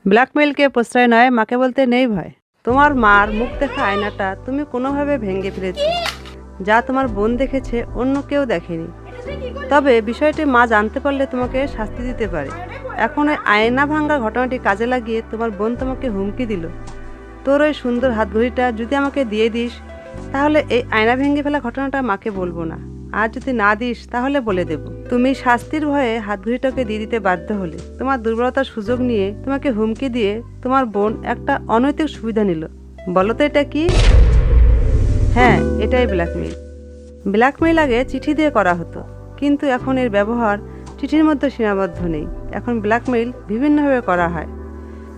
ব্ল্যাকমেইলকে প্রশ্রয় নয়, মাকে বলতে নেই ভয়। তোমার মার মুখ দেখা আয়নাটা তুমি কোনোভাবে ভেঙে ফেলেছো, যা তোমার বোন দেখেছে, অন্য কেউ দেখেনি। তবে বিষয়টি মা জানতে পারলে তোমাকে শাস্তি দিতে পারে। এখন ওই আয়না ভাঙার ঘটনাটি কাজে লাগিয়ে তোমার বোন তোমাকে হুমকি দিল, তোর ওই সুন্দর হাতঘড়িটা যদি আমাকে দিয়ে দিস, তাহলে এই আয়না ভেঙে ফেলা ঘটনাটা মাকে বলবো না, আর যদি না দিস তাহলে বলে দেব। তুমি শাস্তির ভয়ে হাতঘড়িটাকে দিয়ে দিতে বাধ্য হলে। তোমার দুর্বলতার সুযোগ নিয়ে তোমাকে হুমকি দিয়ে তোমার বোন একটা অনৈতিক সুবিধা নিল। বলো তো এটা কি? হ্যাঁ, এটাই ব্ল্যাকমেইল। ব্ল্যাকমেইল আগে চিঠি দিয়ে করা হতো, কিন্তু এখন এর ব্যবহার চিঠির মধ্যে সীমাবদ্ধ নেই। এখন ব্ল্যাকমেইল বিভিন্নভাবে করা হয়।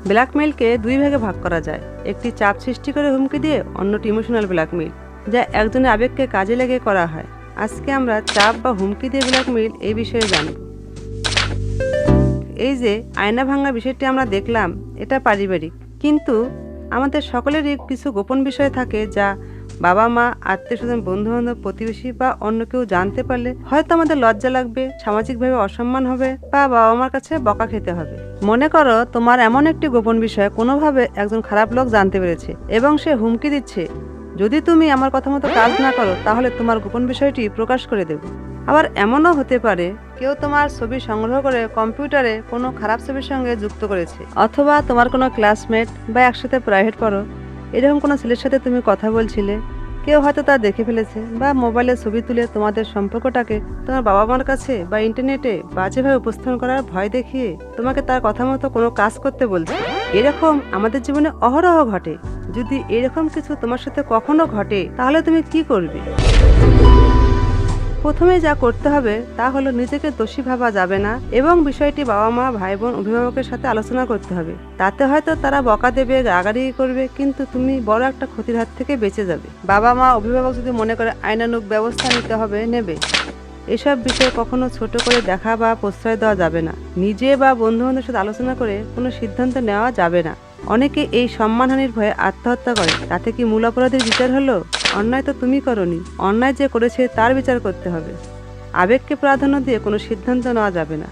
ব্ল্যাকমেইলকে দুই ভাগে ভাগ করা যায়। একটি চাপ সৃষ্টি করে হুমকি দিয়ে, অন্যটি ইমোশনাল ব্ল্যাকমেইল, যা একজনের আবেগকে কাজে লেগে করা হয়। আজকে আমরা চাপ বা হুমকি দিয়ে ব্ল্যাকমেইল এই বিষয়ে জানব। এই যে আয়না ভাঙা বিষয়টি আমরা দেখলাম, এটা পারিবারিক, কিন্তু আমাদের সকলেরই কিছু গোপন বিষয় থাকে যা বাবা মা, আত্মীয় স্বজন, বন্ধু বান্ধব, প্রতিবেশী বা অন্য কেউ জানতে পারলে হয়তো আমাদের লজ্জা লাগবে, সামাজিকভাবে অসম্মান হবে, বা বাবা মার কাছে বকা খেতে হবে। মনে করো তোমার এমন একটি গোপন বিষয় কোনোভাবে একজন খারাপ লোক জানতে পেরেছে এবং সে হুমকি দিচ্ছে, যদি তুমি আমার কথা মতো কাজ না করো তাহলে তোমার গোপন বিষয়টি প্রকাশ করে দেব। আবার এমনও হতে পারে কেউ তোমার ছবি সংগ্রহ করে কম্পিউটারে কোনো খারাপ ছবির সঙ্গে যুক্ত করেছে, অথবা তোমার কোনো ক্লাসমেট বা একসাথে প্রাইভেট পড়ো এরকম কোনো ছেলের সাথে তুমি কথা বলছিলে, কেউ হয়তো তা দেখে ফেলেছে, বা মোবাইলে ছবি তুলে তোমাদের সম্পর্কটাকে তোমার বাবা মার কাছে বা ইন্টারনেটে বাজেভাবে উপস্থাপন করার ভয় দেখিয়ে তোমাকে তার কথা মতো কোনো কাজ করতে বলছে। এরকম আমাদের জীবনে অহরহ ঘটে। যদি এরকম কিছু তোমার সাথে কখনো ঘটে তাহলে তুমি কি করবে? প্রথমে যা করতে হবে তা হলো নিজেকে দোষী ভাবা যাবে না এবং বিষয়টি বাবা মা, ভাই বোন, অভিভাবকের সাথে আলোচনা করতে হবে। তাতে হয়তো তারা বকা দেবে, রাগারাগি করবে, কিন্তু তুমি বড় একটা ক্ষতির হাত থেকে বেঁচে যাবে। বাবা মা, অভিভাবক যদি মনে করে আইনানুগ ব্যবস্থা নিতে হবে, নেবে। এসব বিষয়ে কখনো ছোট করে দেখা বা প্রশ্রয় দেওয়া যাবে না। নিজে বা বন্ধু বান্ধবের সাথে আলোচনা করে কোনো সিদ্ধান্ত নেওয়া যাবে না। অনেকে এই সম্মানহানির ভয়ে আত্মহত্যা করে। তাতে কি মূল অপরাধীর বিচার হলো? অন্যায় তো তুমি করনি, অন্যায় যে করেছে তার বিচার করতে হবে। আবেগকে প্রাধান্য দিয়ে কোনো সিদ্ধান্ত নেওয়া যাবে না।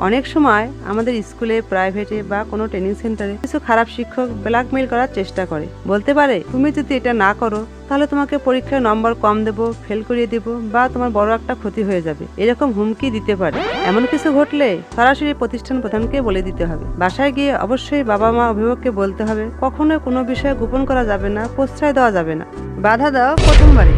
অনেক সময় আমাদের স্কুলে, প্রাইভেটে বা কোনো ট্রেনিং সেন্টারে কিছু খারাপ শিক্ষক ব্ল্যাকমেইল করার চেষ্টা করে। বলতে পারে, তুমি যদি এটা না করো তাহলে তোমাকে পরীক্ষায় নম্বর কম দেব, ফেল করিয়ে দেব, বা তোমার বড় একটা ক্ষতি হয়ে যাবে, এরকম হুমকি দিতে পারে। এমন কিছু ঘটলে সরাসরি প্রতিষ্ঠান প্রধানকে বলে দিতে হবে। বাসায় গিয়ে অবশ্যই বাবা মা, অভিভাবককে বলতে হবে। কখনোই কোনো বিষয় গোপন করা যাবে না, প্রশ্রয় দেওয়া যাবে না, বাধা দাও প্রথমবারে।